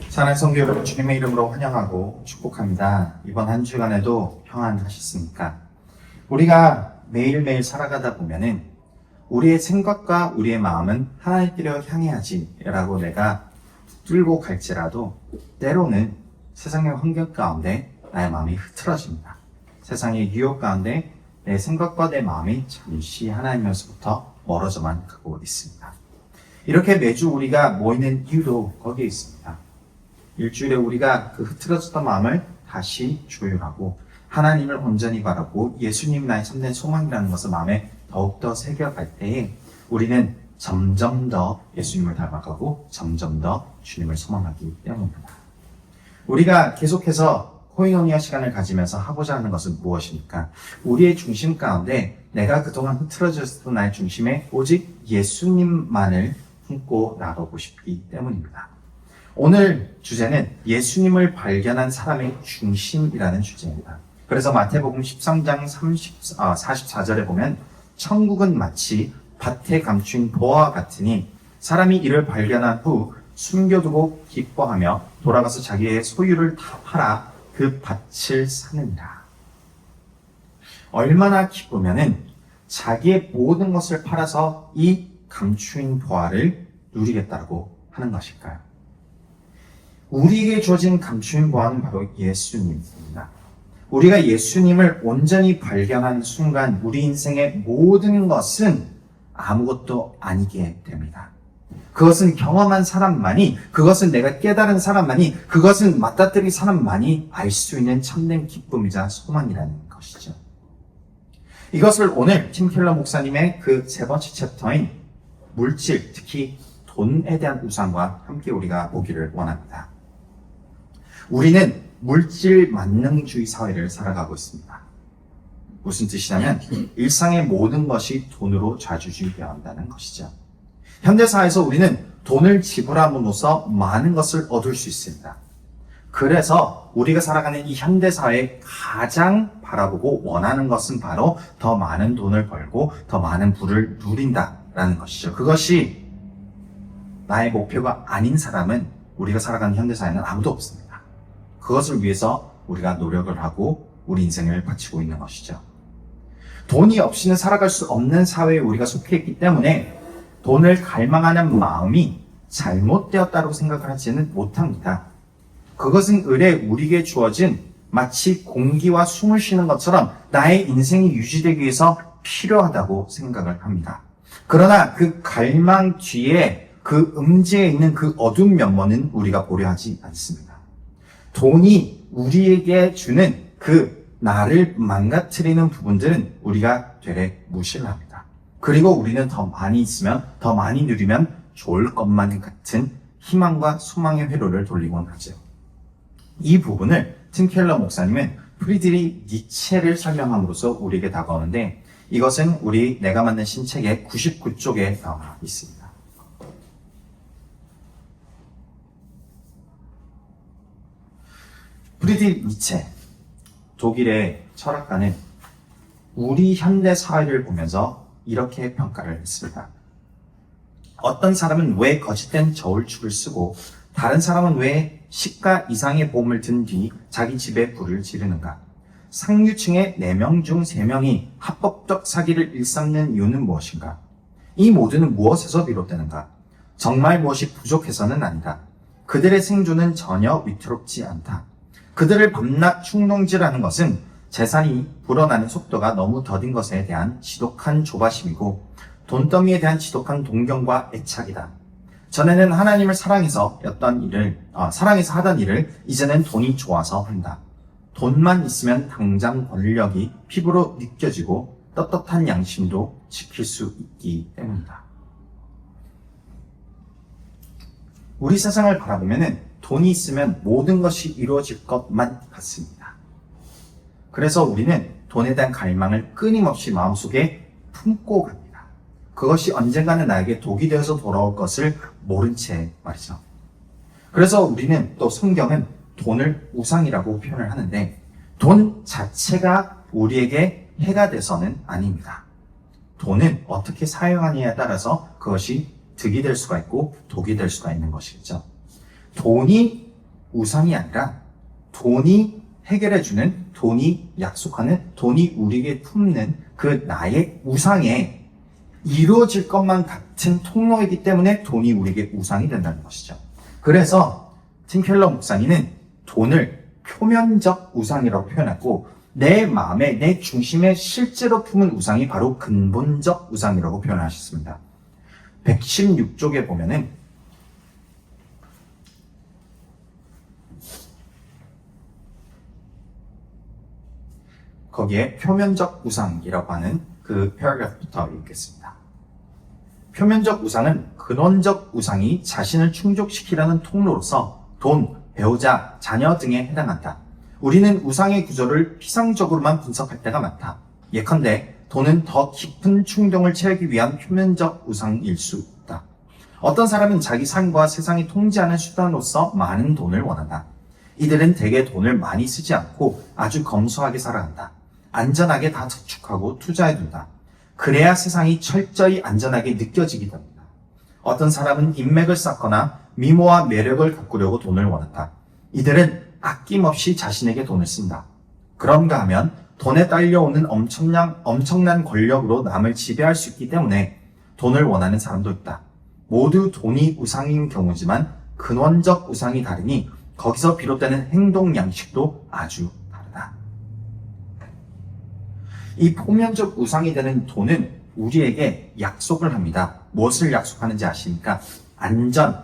사랑하는 성도 여러분, 주님의 이름으로 환영하고 축복합니다. 이번 한 주간에도 평안하셨습니까? 우리가 매일매일 살아가다 보면은 우리의 생각과 우리의 마음은 하나님께로 향해야지라고 내가 뚫고 갈지라도 때로는 세상의 환경 가운데 나의 마음이 흐트러집니다. 세상의 유혹 가운데 내 생각과 내 마음이 잠시 하나님에서부터 멀어져만 가고 있습니다. 이렇게 매주 우리가 모이는 이유도 거기에 있습니다. 일주일에 우리가 그 흐트러졌던 마음을 다시 조율하고 하나님을 온전히 바라고 예수님 나의 참된 소망이라는 것을 마음에 더욱더 새겨갈 때에 우리는 점점 더 예수님을 닮아가고 점점 더 주님을 소망하기 때문입니다. 우리가 계속해서 코이노니아 시간을 가지면서 하고자 하는 것은 무엇입니까? 우리의 중심 가운데 내가 그동안 흐트러졌던 나의 중심에 오직 예수님만을 품고 나가고 싶기 때문입니다. 오늘 주제는 예수님을 발견한 사람의 중심이라는 주제입니다. 그래서 마태복음 13장 44절에 보면 천국은 마치 밭에 감춘 보화와 같으니 사람이 이를 발견한 후 숨겨두고 기뻐하며 돌아가서 자기의 소유를 다 팔아 그 밭을 사느니라. 얼마나 기쁘면은 자기의 모든 것을 팔아서 이 감추인 보화를 누리겠다고 하는 것일까요? 우리에게 주어진 감추인 보화는 바로 예수님입니다. 우리가 예수님을 온전히 발견한 순간 우리 인생의 모든 것은 아무것도 아니게 됩니다. 그것은 경험한 사람만이, 그것은 내가 깨달은 사람만이, 그것은 맞닥뜨린 사람만이 알 수 있는 참된 기쁨이자 소망이라는 것이죠. 이것을 오늘 팀 켈러 목사님의 그 세 번째 챕터인 물질, 특히 돈에 대한 우상과 함께 우리가 보기를 원합니다. 우리는 물질 만능주의 사회를 살아가고 있습니다. 무슨 뜻이냐면 일상의 모든 것이 돈으로 좌지우지되어 한다는 것이죠. 현대사회에서 우리는 돈을 지불함으로써 많은 것을 얻을 수 있습니다. 그래서 우리가 살아가는 이 현대사회에 가장 바라보고 원하는 것은 바로 더 많은 돈을 벌고 더 많은 부를 누린다라는 것이죠. 그것이 나의 목표가 아닌 사람은 우리가 살아가는 현대사회는 아무도 없습니다. 그것을 위해서 우리가 노력을 하고 우리 인생을 바치고 있는 것이죠. 돈이 없이는 살아갈 수 없는 사회에 우리가 속해 있기 때문에 돈을 갈망하는 마음이 잘못되었다고 생각을 하지는 못합니다. 그것은 을에 우리에게 주어진 마치 공기와 숨을 쉬는 것처럼 나의 인생이 유지되기 위해서 필요하다고 생각을 합니다. 그러나 그 갈망 뒤에 그 음지에 있는 그 어두운 면모는 우리가 보려 하지 않습니다. 돈이 우리에게 주는 그 나를 망가뜨리는 부분들은 우리가 되레 무시를 합니다. 그리고 우리는 더 많이 있으면, 더 많이 누리면 좋을 것만 같은 희망과 소망의 회로를 돌리곤 하죠. 이 부분을 팀 켈러 목사님은 프리드리히 니체를 설명함으로써 우리에게 다가오는데 이것은 우리 내가 만든 신책의 99쪽에 나와 있습니다. 프리드리히 니체, 독일의 철학가는 우리 현대 사회를 보면서 이렇게 평가를 했습니다. 어떤 사람은 왜 거짓된 저울축을 쓰고 다른 사람은 왜 시가 이상의 보험을 든 뒤 자기 집에 불을 지르는가? 상류층의 4명 중 3명이 합법적 사기를 일삼는 이유는 무엇인가? 이 모두는 무엇에서 비롯되는가? 정말 무엇이 부족해서는 아니다. 그들의 생존은 전혀 위태롭지 않다. 그들을 밤낮 충동질하는 것은 재산이 불어나는 속도가 너무 더딘 것에 대한 지독한 조바심이고 돈더미에 대한 지독한 동경과 애착이다. 전에는 하나님을 사랑해서 하던 일을 이제는 돈이 좋아서 한다. 돈만 있으면 당장 권력이 피부로 느껴지고 떳떳한 양심도 지킬 수 있기 때문이다. 우리 세상을 바라보면은 돈이 있으면 모든 것이 이루어질 것만 같습니다. 그래서 우리는 돈에 대한 갈망을 끊임없이 마음속에 품고 갑니다. 그것이 언젠가는 나에게 독이 되어서 돌아올 것을 모른 채 말이죠. 그래서 우리는 또 성경은 돈을 우상이라고 표현을 하는데 돈 자체가 우리에게 해가 돼서는 아닙니다. 돈은 어떻게 사용하느냐에 따라서 그것이 득이 될 수가 있고 독이 될 수가 있는 것이겠죠. 돈이 우상이 아니라 돈이 해결해주는, 돈이 약속하는, 돈이 우리에게 품는 그 나의 우상에 이루어질 것만 같은 통로이기 때문에 돈이 우리에게 우상이 된다는 것이죠. 그래서 팀 켈러 목사님은 돈을 표면적 우상이라고 표현하고 내 마음에, 내 중심에 실제로 품은 우상이 바로 근본적 우상이라고 표현하셨습니다. 116쪽에 보면은 거기에 표면적 우상이라고 하는 그 패러그래프부터 읽겠습니다. 표면적 우상은 근원적 우상이 자신을 충족시키려는 통로로서 돈, 배우자, 자녀 등에 해당한다. 우리는 우상의 구조를 피상적으로만 분석할 때가 많다. 예컨대 돈은 더 깊은 충동을 채우기 위한 표면적 우상일 수 있다. 어떤 사람은 자기 삶과 세상이 통제하는 수단으로서 많은 돈을 원한다. 이들은 대개 돈을 많이 쓰지 않고 아주 검소하게 살아간다. 안전하게 다 저축하고 투자해둔다. 그래야 세상이 철저히 안전하게 느껴지기 때문이다. 어떤 사람은 인맥을 쌓거나 미모와 매력을 가꾸려고 돈을 원한다. 이들은 아낌없이 자신에게 돈을 쓴다. 그런가 하면 돈에 딸려오는 엄청난 권력으로 남을 지배할 수 있기 때문에 돈을 원하는 사람도 있다. 모두 돈이 우상인 경우지만 근원적 우상이 다르니 거기서 비롯되는 행동 양식도 아주 다르다. 이 표면적 우상이 되는 돈은 우리에게 약속을 합니다. 무엇을 약속하는지 아십니까? 안전,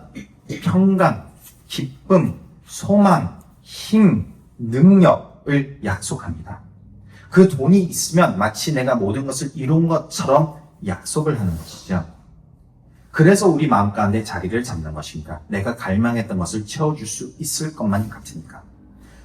평강, 기쁨, 소망, 힘, 능력을 약속합니다. 그 돈이 있으면 마치 내가 모든 것을 이룬 것처럼 약속을 하는 것이죠. 그래서 우리 마음 가운데 자리를 잡는 것입니다. 내가 갈망했던 것을 채워줄 수 있을 것만 같으니까.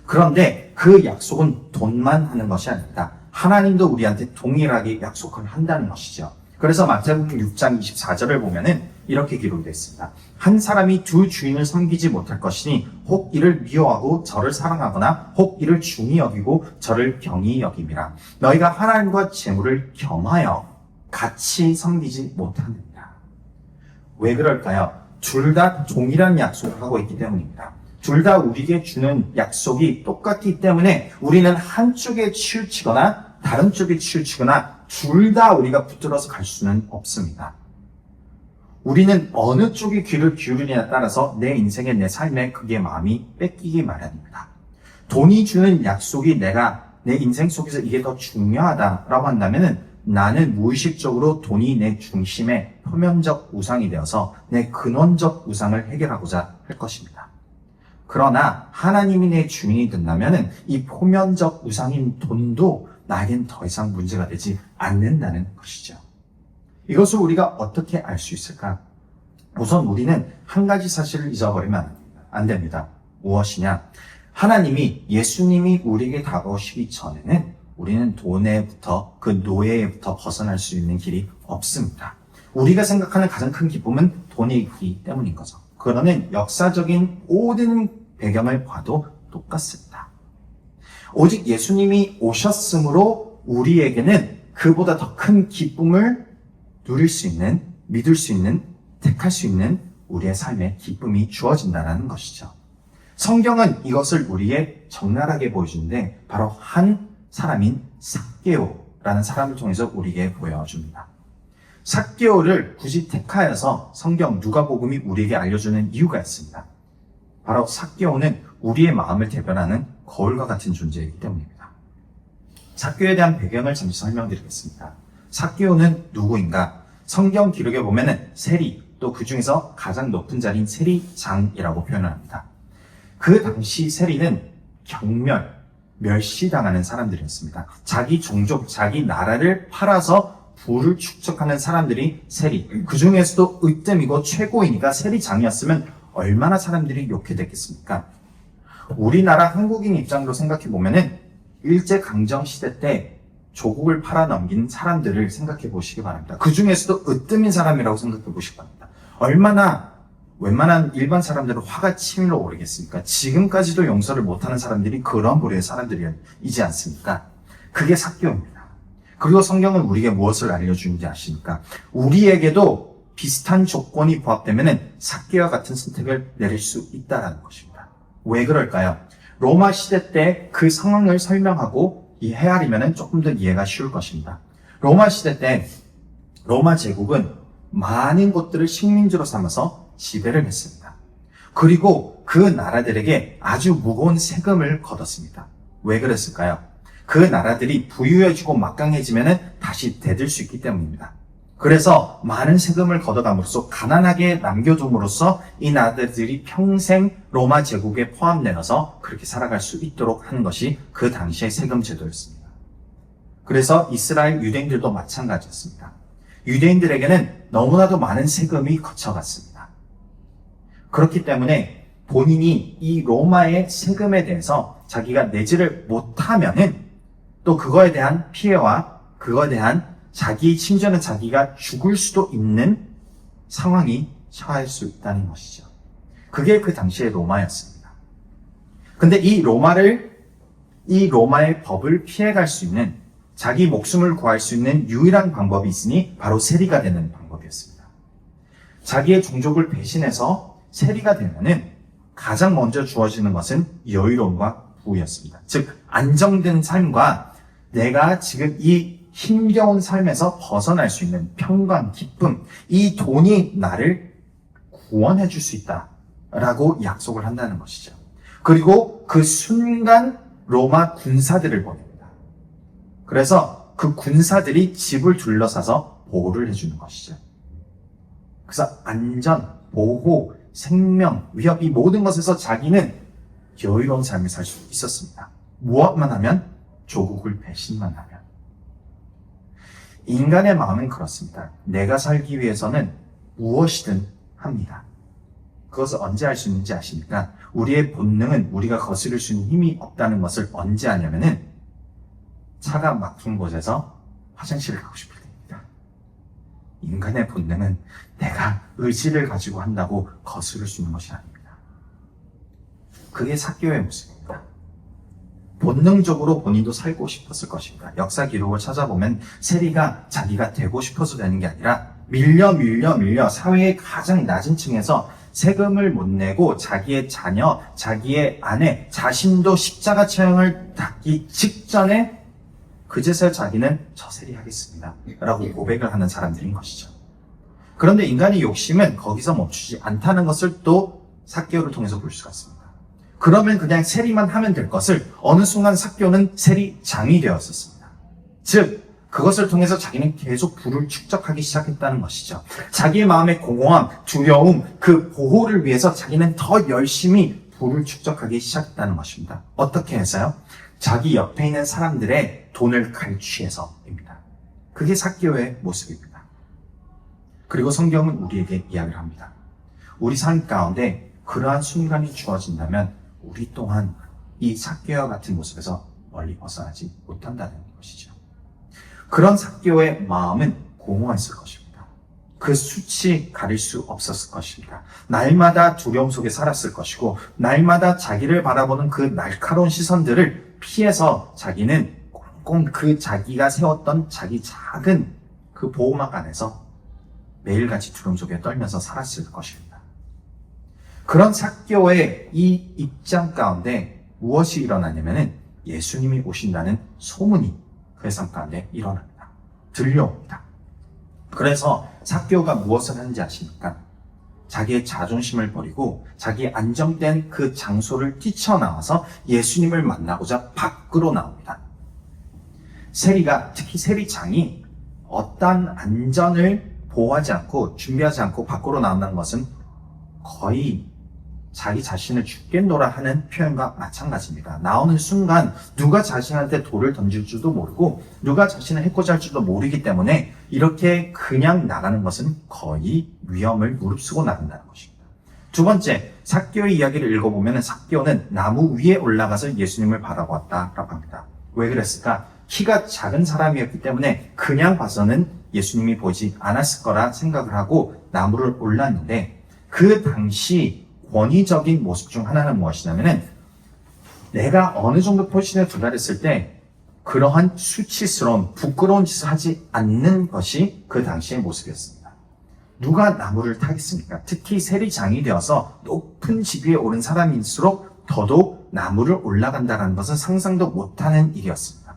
그런데 그 약속은 돈만 하는 것이 아닙니다. 하나님도 우리한테 동일하게 약속을 한다는 것이죠. 그래서 마태복음 6장 24절을 보면은 이렇게 기록되어 있습니다. 한 사람이 두 주인을 섬기지 못할 것이니 혹 이를 미워하고 저를 사랑하거나 혹 이를 중히 여기고 저를 경히 여김이라. 너희가 하나님과 재물을 겸하여 같이 섬기지 못하느니라. 왜 그럴까요? 둘 다 동일한 약속을 하고 있기 때문입니다. 둘 다 우리에게 주는 약속이 똑같기 때문에 우리는 한쪽에 치우치거나 다른 쪽에 치우치거나 둘 다 우리가 붙들어서 갈 수는 없습니다. 우리는 어느 쪽에 귀를 기울이냐에 따라서 내 인생에, 내 삶에 그게 마음이 뺏기기 마련입니다. 돈이 주는 약속이 내 인생 속에서 이게 더 중요하다라고 한다면은 나는 무의식적으로 돈이 내 중심의 표면적 우상이 되어서 내 근원적 우상을 해결하고자 할 것입니다. 그러나 하나님이 내 주인이 된다면은 이 표면적 우상인 돈도 나에겐 더 이상 문제가 되지 않는다는 것이죠. 이것을 우리가 어떻게 알 수 있을까? 우선 우리는 한 가지 사실을 잊어버리면 안 됩니다. 무엇이냐? 하나님이, 예수님이 우리에게 다가오시기 전에는 우리는 돈에부터, 그 노예에부터 벗어날 수 있는 길이 없습니다. 우리가 생각하는 가장 큰 기쁨은 돈이 있기 때문인 거죠. 그러는 역사적인 모든 배경을 봐도 똑같습니다. 오직 예수님이 오셨으므로 우리에게는 그보다 더 큰 기쁨을 누릴 수 있는, 믿을 수 있는, 택할 수 있는 우리의 삶에 기쁨이 주어진다는 것이죠. 성경은 이것을 우리에게 적나라하게 보여주는데 바로 한 사람인 삭개오라는 사람을 통해서 우리에게 보여줍니다. 삭개오를 굳이 택하여서 성경 누가복음이 우리에게 알려주는 이유가 있습니다. 바로 삭개오는 우리의 마음을 대변하는 거울과 같은 존재이기 때문입니다. 삭개오에 대한 배경을 잠시 설명드리겠습니다. 삭개오는 누구인가? 성경 기록에 보면은 세리, 또 그 중에서 가장 높은 자리인 세리장이라고 표현을 합니다. 그 당시 세리는 멸시당하는 사람들이었습니다. 자기 종족, 자기 나라를 팔아서 부를 축적하는 사람들이 세리. 그 중에서도 으뜸이고 최고이니까 세리장이었으면 얼마나 사람들이 욕해댔겠습니까? 우리나라 한국인 입장으로 생각해 보면은 일제강점시대 때 조국을 팔아넘긴 사람들을 생각해 보시기 바랍니다. 그 중에서도 으뜸인 사람이라고 생각해 보시기 바랍니다. 얼마나 웬만한 일반 사람들은 화가 치밀어 오르겠습니까? 지금까지도 용서를 못하는 사람들이 그런 부류의 사람들이지 않습니까? 그게 삭개오입니다. 그리고 성경은 우리에게 무엇을 알려주는지 아십니까? 우리에게도 비슷한 조건이 부합되면 삭개오와 같은 선택을 내릴 수 있다는 것입니다. 왜 그럴까요? 로마 시대 때 그 상황을 설명하고 헤아리면 조금 더 이해가 쉬울 것입니다. 로마 시대 때 로마 제국은 많은 곳들을 식민지로 삼아서 지배를 했습니다. 그리고 그 나라들에게 아주 무거운 세금을 걷었습니다. 왜 그랬을까요? 그 나라들이 부유해지고 막강해지면 다시 대들 수 있기 때문입니다. 그래서 많은 세금을 걷어감으로써 가난하게 남겨둠으로써 이 나라들이 평생 로마 제국에 포함되어서 그렇게 살아갈 수 있도록 하는 것이 그 당시의 세금 제도였습니다. 그래서 이스라엘 유대인들도 마찬가지였습니다. 유대인들에게는 너무나도 많은 세금이 거쳐갔습니다. 그렇기 때문에 본인이 이 로마의 세금에 대해서 자기가 내지를 못하면은 또 그거에 대한 피해와 그거에 대한 자기 심지어는 자기가 죽을 수도 있는 상황이 처할 수 있다는 것이죠. 그게 그 당시의 로마였습니다. 근데 이 로마의 법을 피해갈 수 있는 자기 목숨을 구할 수 있는 유일한 방법이 있으니 바로 세리가 되는 방법이었습니다. 자기의 종족을 배신해서 세리가 되면은 가장 먼저 주어지는 것은 여유로움과 부였습니다. 즉 안정된 삶과 내가 지금 이 힘겨운 삶에서 벗어날 수 있는 평강, 기쁨, 이 돈이 나를 구원해 줄 수 있다라고 약속을 한다는 것이죠. 그리고 그 순간 로마 군사들을 보냅니다. 그래서 그 군사들이 집을 둘러싸서 보호를 해주는 것이죠. 그래서 안전, 보호, 생명, 위협 이 모든 것에서 자기는 여유로운 삶을 살 수 있었습니다. 무엇만 하면? 조국을 배신만 하면. 인간의 마음은 그렇습니다. 내가 살기 위해서는 무엇이든 합니다. 그것을 언제 할 수 있는지 아십니까? 우리의 본능은 우리가 거스를 수 있는 힘이 없다는 것을 언제 하냐면은 차가 막힌 곳에서 화장실을 가고 싶을 때입니다. 인간의 본능은 내가 의지를 가지고 한다고 거스를 수 있는 것이 아닙니다. 그게 삭개오의 모습입니다. 본능적으로 본인도 살고 싶었을 것입니다. 역사 기록을 찾아보면 세리가 자기가 되고 싶어서 되는 게 아니라 밀려 사회의 가장 낮은 층에서 세금을 못 내고 자기의 자녀, 자기의 아내, 자신도 십자가 처형을 받기 직전에 그제서야 자기는 저 세리 하겠습니다 라고 고백을 하는 사람들인 것이죠. 그런데 인간의 욕심은 거기서 멈추지 않다는 것을 또 삭개오를 통해서 볼 수가 있습니다. 그러면 그냥 세리만 하면 될 것을 어느 순간 삭개오는 세리장이 되었었습니다. 즉 그것을 통해서 자기는 계속 부를 축적하기 시작했다는 것이죠. 자기의 마음의 공허함, 두려움, 그 보호를 위해서 자기는 더 열심히 부를 축적하기 시작했다는 것입니다. 어떻게 해서요? 자기 옆에 있는 사람들의 돈을 갈취해서입니다. 그게 삭개오의 모습입니다. 그리고 성경은 우리에게 이야기를 합니다. 우리 삶 가운데 그러한 순간이 주어진다면 우리 또한 이 삭개오와 같은 모습에서 멀리 벗어나지 못한다는 것이죠. 그런 삭개오의 마음은 공허했을 것입니다. 그 수치 가릴 수 없었을 것입니다. 날마다 두려움 속에 살았을 것이고 날마다 자기를 바라보는 그 날카로운 시선들을 피해서 자기는 꽁꽁 그 자기가 세웠던 자기 작은 그 보호막 안에서 매일같이 두려움 속에 떨면서 살았을 것입니다. 그런 삭개오의 이 입장 가운데 무엇이 일어나냐면은 예수님이 오신다는 소문이 그의 삶 가운데 일어납니다. 들려옵니다. 그래서 삭개오가 무엇을 하는지 아십니까? 자기의 자존심을 버리고 자기 안정된 그 장소를 뛰쳐나와서 예수님을 만나고자 밖으로 나옵니다. 세리가, 특히 세리장이 어떠한 안전을 보호하지 않고 준비하지 않고 밖으로 나온다는 것은 거의 자기 자신을 죽겠노라 하는 표현과 마찬가지입니다. 나오는 순간 누가 자신한테 돌을 던질 줄도 모르고 누가 자신을 해코지 할 줄도 모르기 때문에 이렇게 그냥 나가는 것은 거의 위험을 무릅쓰고 나간다는 것입니다. 두 번째, 삭개오의 이야기를 읽어보면 삭개오는 나무 위에 올라가서 예수님을 바라보았다라고 합니다. 왜 그랬을까? 키가 작은 사람이었기 때문에 그냥 봐서는 예수님이 보지 않았을 거라 생각을 하고 나무를 올랐는데 그 당시 권위적인 모습 중 하나는 무엇이냐면은 내가 어느 정도 포지션에 도달했을 때 그러한 수치스러운 부끄러운 짓을 하지 않는 것이 그 당시의 모습이었습니다. 누가 나무를 타겠습니까? 특히 세리장이 되어서 높은 지위에 오른 사람일수록 더더욱 나무를 올라간다는 것은 상상도 못하는 일이었습니다.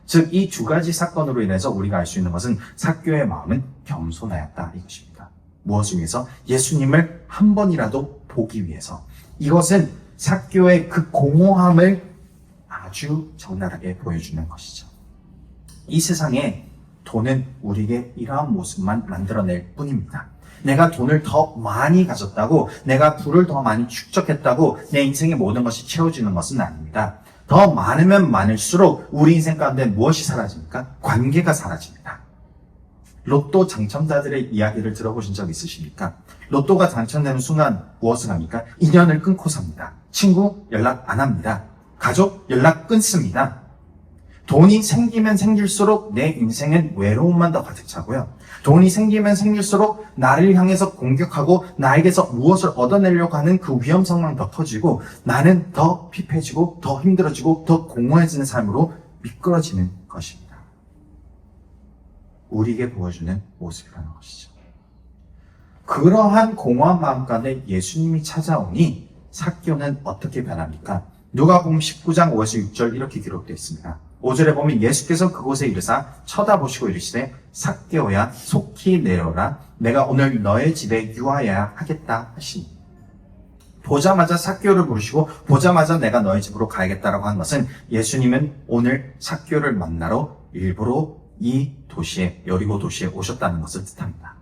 즉, 이 두 가지 사건으로 인해서 우리가 알 수 있는 것은 삭개오의 마음은 겸손하였다 이것입니다. 무엇을 위해서? 예수님을 한 번이라도 보기 위해서. 이것은 삭개오의 그 공허함을 아주 적나라하게 보여주는 것이죠. 이 세상에 돈은 우리에게 이러한 모습만 만들어낼 뿐입니다. 내가 돈을 더 많이 가졌다고, 내가 부를 더 많이 축적했다고 내 인생의 모든 것이 채워지는 것은 아닙니다. 더 많으면 많을수록 우리 인생 가운데 무엇이 사라집니까? 관계가 사라집니다. 로또 당첨자들의 이야기를 들어보신 적 있으십니까? 로또가 당첨되는 순간 무엇을 합니까? 인연을 끊고 삽니다. 친구 연락 안 합니다. 가족 연락 끊습니다. 돈이 생기면 생길수록 내 인생은 외로움만 더 가득 차고요. 돈이 생기면 생길수록 나를 향해서 공격하고 나에게서 무엇을 얻어내려고 하는 그 위험성만 더 커지고 나는 더 피폐해지고 더 힘들어지고 더 공허해지는 삶으로 미끄러지는 것입니다. 우리에게 보여주는 모습이라는 것이죠. 그러한 공허한 마음 가운데 예수님이 찾아오니 삭개오는 어떻게 변합니까? 누가복음 19장 5에서 6절 이렇게 기록되어 있습니다. 5절에 보면 예수께서 그곳에 이르사 쳐다보시고 이르시되 삭개오야 속히 내려라 내가 오늘 너의 집에 유하여야 하겠다 하시니. 보자마자 삭개오를 부르시고 보자마자 내가 너의 집으로 가야겠다라고 한 것은 예수님은 오늘 삭개오를 만나러 일부러 이 도시에, 여리고 도시에 오셨다는 것을 뜻합니다.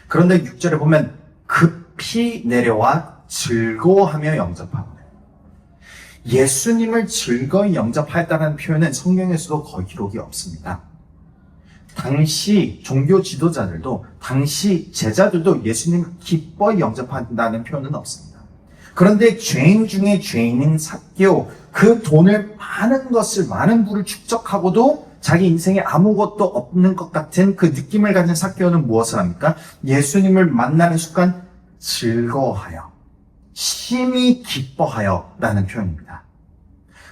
그런데 6절에 보면 급히 내려와 즐거워하며 영접하고, 예수님을 즐거이 영접하였다는 표현은 성경에서도 거의 기록이 없습니다. 당시 종교 지도자들도, 당시 제자들도 예수님을 기뻐이 영접한다는 표현은 없습니다. 그런데 죄인 중에 죄인인 삭개오, 그 돈을 많은 부를 축적하고도 자기 인생에 아무것도 없는 것 같은 그 느낌을 가진 삭개오는 무엇을 합니까? 예수님을 만나는 순간 즐거워하여, 심히 기뻐하여 라는 표현입니다.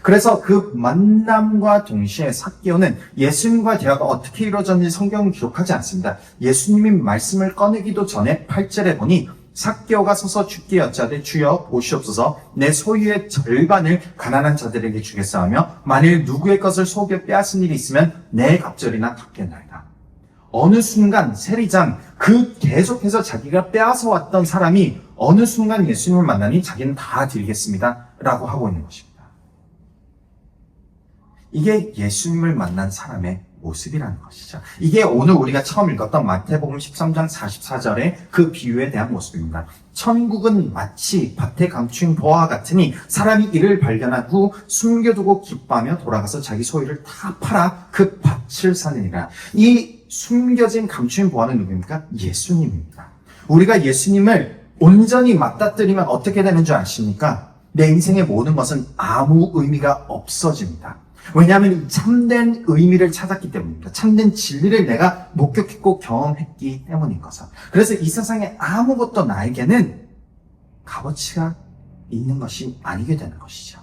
그래서 그 만남과 동시에 삭개오는 예수님과 대화가 어떻게 이루어졌는지 성경은 기록하지 않습니다. 예수님이 말씀을 꺼내기도 전에 8절에 보니 삭개오가 서서 주께 여짜되 주여 보시옵소서 내 소유의 절반을 가난한 자들에게 주겠사오며 만일 누구의 것을 속여 빼앗은 일이 있으면 내 갑절이나 갚겠나이다. 어느 순간 세리장, 그 계속해서 자기가 빼앗아 왔던 사람이 어느 순간 예수님을 만나니 자기는 다 드리겠습니다 라고 하고 있는 것입니다. 이게 예수님을 만난 사람의 모습이라는 것이죠. 이게 오늘 우리가 처음 읽었던 마태복음 13장 44절의 그 비유에 대한 모습입니다. 천국은 마치 밭에 감춘 보화와 같으니 사람이 이를 발견한 후 숨겨두고 기뻐하며 돌아가서 자기 소유를 다 팔아 그 밭을 사느니라. 이 숨겨진 감춘 보화는 누구입니까? 예수님입니다. 우리가 예수님을 온전히 맞닥뜨리면 어떻게 되는 줄 아십니까? 내 인생의 모든 것은 아무 의미가 없어집니다. 왜냐하면 참된 의미를 찾았기 때문입니다. 참된 진리를 내가 목격했고 경험했기 때문인 것은. 그래서 이 세상에 아무것도 나에게는 값어치가 있는 것이 아니게 되는 것이죠.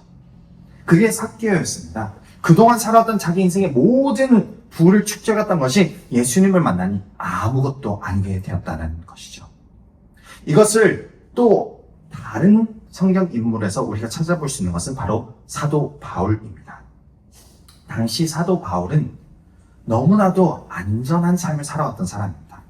그게 삭개오였습니다. 그동안 살아왔던 자기 인생의 모든 부를 축적했던 것이 예수님을 만나니 아무것도 아니게 되었다는 것이죠. 이것을 또 다른 성경 인물에서 우리가 찾아볼 수 있는 것은 바로 사도 바울입니다. 당시 사도 바울은 너무나도 안전한 삶을 살아왔던 사람입니다.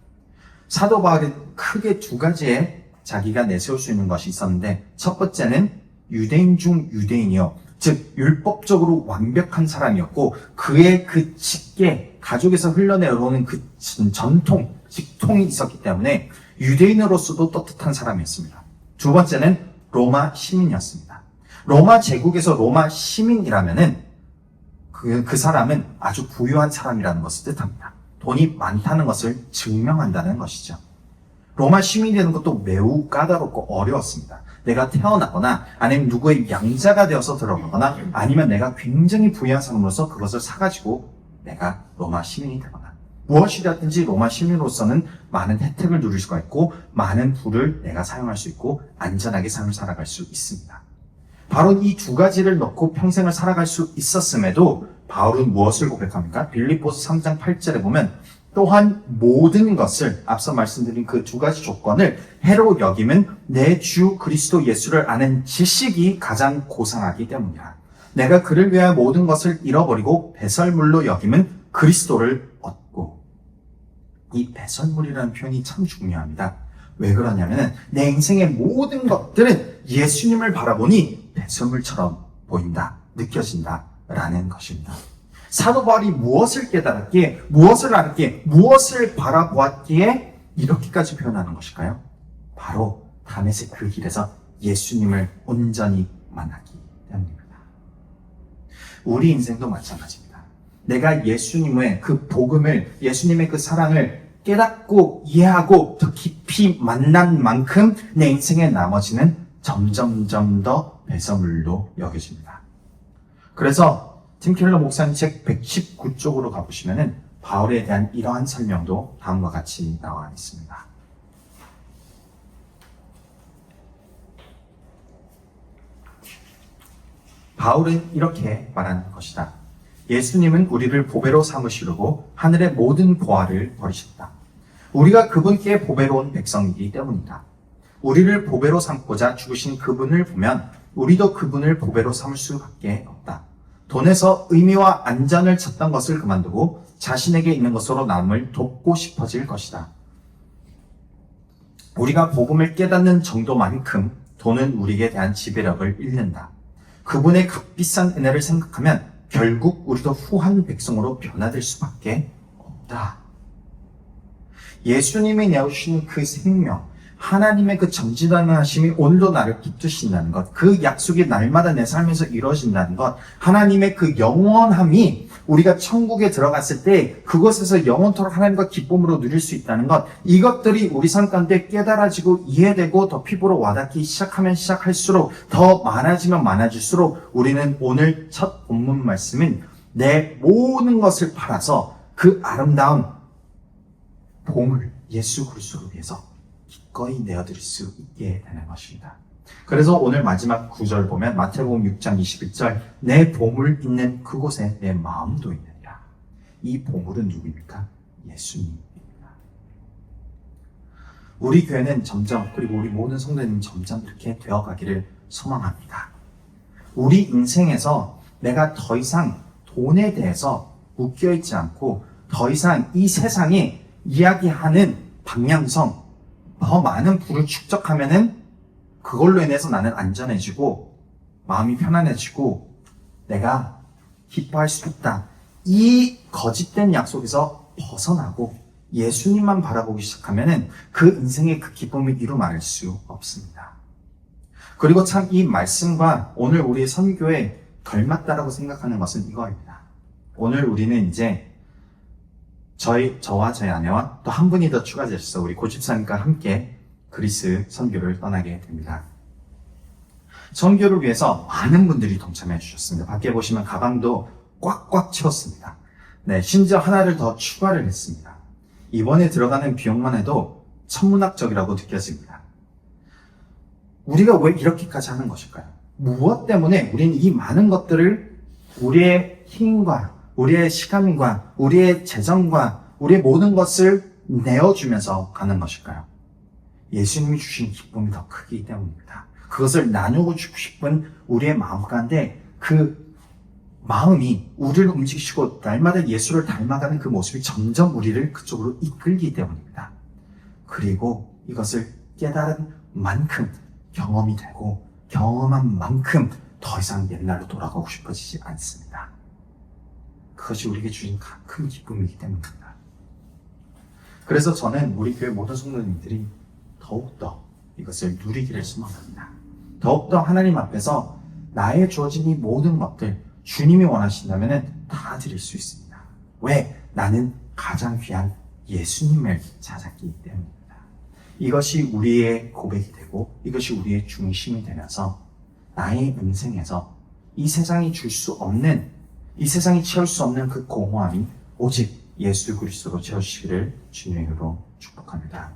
사도 바울은 크게 두 가지의 자기가 내세울 수 있는 것이 있었는데, 첫 번째는 유대인 중 유대인이요, 즉 율법적으로 완벽한 사람이었고 그의 그 직계, 가족에서 흘러내려오는 그 전통, 직통이 있었기 때문에 유대인으로서도 떳떳한 사람이었습니다. 두 번째는 로마 시민이었습니다. 로마 제국에서 로마 시민이라면은 그 사람은 아주 부유한 사람이라는 것을 뜻합니다. 돈이 많다는 것을 증명한다는 것이죠. 로마 시민이 되는 것도 매우 까다롭고 어려웠습니다. 내가 태어나거나 아니면 누구의 양자가 되어서 들어가거나 아니면 내가 굉장히 부유한 사람으로서 그것을 사가지고 내가 로마 시민이 되거나 무엇이 되었든지 로마 시민으로서는 많은 혜택을 누릴 수가 있고 많은 부를 내가 사용할 수 있고 안전하게 삶을 살아갈 수 있습니다. 바로 이 두 가지를 넣고 평생을 살아갈 수 있었음에도 바울은 무엇을 고백합니까? 빌립보서 3장 8절에 보면 또한 모든 것을 앞서 말씀드린 그 두 가지 조건을 해로 여김은 내 주 그리스도 예수를 아는 지식이 가장 고상하기 때문이라. 내가 그를 위하여 모든 것을 잃어버리고 배설물로 여김은 그리스도를 얻고. 이 배설물이라는 표현이 참 중요합니다. 왜 그러냐면 내 인생의 모든 것들은 예수님을 바라보니 배설물처럼 보인다, 느껴진다 라는 것입니다. 사도 바울이 무엇을 깨달았기에, 무엇을 알았기에, 무엇을 바라보았기에 이렇게까지 표현하는 것일까요? 바로 다메섹 그 길에서 예수님을 온전히 만나기 때문입니다. 우리 인생도 마찬가지입니다. 내가 예수님의 그 복음을, 예수님의 그 사랑을 깨닫고 이해하고 더 깊이 만난 만큼 내 인생의 나머지는 점점점 더 배설물로 여겨집니다. 그래서 팀 켈러 목사님 책 119쪽으로 가보시면은 바울에 대한 이러한 설명도 다음과 같이 나와 있습니다. 바울은 이렇게 말하는 것이다. 예수님은 우리를 보배로 삼으시려고 하늘의 모든 보화를 버리셨다. 우리가 그분께 보배로운 백성이기 때문이다. 우리를 보배로 삼고자 죽으신 그분을 보면 우리도 그분을 보배로 삼을 수밖에 없다. 돈에서 의미와 안전을 찾던 것을 그만두고 자신에게 있는 것으로 남을 돕고 싶어질 것이다. 우리가 복음을 깨닫는 정도만큼 돈은 우리에게 대한 지배력을 잃는다. 그분의 값비싼 은혜를 생각하면 결국 우리도 후한 백성으로 변화될 수밖에 없다. 예수님이 내어주신 그 생명, 하나님의 그 전지전능하심이 오늘도 나를 붙드신다는 것, 그 약속이 날마다 내 삶에서 이루어진다는 것, 하나님의 그 영원함이 우리가 천국에 들어갔을 때 그곳에서 영원토록 하나님과 기쁨으로 누릴 수 있다는 것, 이것들이 우리 삶 가운데 깨달아지고 이해되고 더 피부로 와닿기 시작하면 시작할수록 더 많아지면 많아질수록 우리는 오늘 첫 본문 말씀인 내 모든 것을 팔아서 그 아름다운 보물 예수 그리스도를 위해서 기꺼이 내어드릴 수 있게 되는 것입니다. 그래서 오늘 마지막 구절 보면 마태복음 6장 21절 내 보물 있는 그곳에 내 마음도 있느니라. 이 보물은 누구입니까? 예수님입니다. 우리 교회는 점점, 그리고 우리 모든 성도님 점점 이렇게 되어가기를 소망합니다. 우리 인생에서 내가 더 이상 돈에 대해서 묶여있지 않고 더 이상 이 세상에 이야기하는 방향성, 더 많은 부를 축적하면은 그걸로 인해서 나는 안전해지고 마음이 편안해지고 내가 기뻐할 수 있다. 이 거짓된 약속에서 벗어나고 예수님만 바라보기 시작하면은 그 인생의 그 기쁨을 이루 말할 수 없습니다. 그리고 참 이 말씀과 오늘 우리의 선교에 덜맞다라고 생각하는 것은 이거입니다. 오늘 우리는 이제 저와 저희 아내와 또 한 분이 더 추가되셔서 우리 고집사님과 함께 그리스 선교를 떠나게 됩니다. 선교를 위해서 많은 분들이 동참해 주셨습니다. 밖에 보시면 가방도 꽉꽉 채웠습니다. 네, 심지어 하나를 더 추가를 했습니다. 이번에 들어가는 비용만 해도 천문학적이라고 느껴집니다. 우리가 왜 이렇게까지 하는 것일까요? 무엇 때문에 우리는 이 많은 것들을 우리의 힘과 우리의 시간과 우리의 재정과 우리의 모든 것을 내어주면서 가는 것일까요? 예수님이 주신 기쁨이 더 크기 때문입니다. 그것을 나누고 주고 싶은 우리의 마음 가운데 그 마음이 우리를 움직이시고 날마다 예수를 닮아가는 그 모습이 점점 우리를 그쪽으로 이끌기 때문입니다. 그리고 이것을 깨달은 만큼 경험이 되고 경험한 만큼 더 이상 옛날로 돌아가고 싶어지지 않습니다. 그것이 우리에게 주신 큰 기쁨이기 때문입니다. 그래서 저는 우리 교회 모든 성도님들이 더욱더 이것을 누리기를 소망합니다. 더욱더 하나님 앞에서 나의 주어진 이 모든 것들 주님이 원하신다면 다 드릴 수 있습니다. 왜? 나는 가장 귀한 예수님을 찾았기 때문입니다. 이것이 우리의 고백이 되고 이것이 우리의 중심이 되면서 나의 인생에서 이 세상이 줄 수 없는, 이 세상이 채울 수 없는 그 공허함이 오직 예수 그리스도로 채워주시기를 주님으로 축복합니다.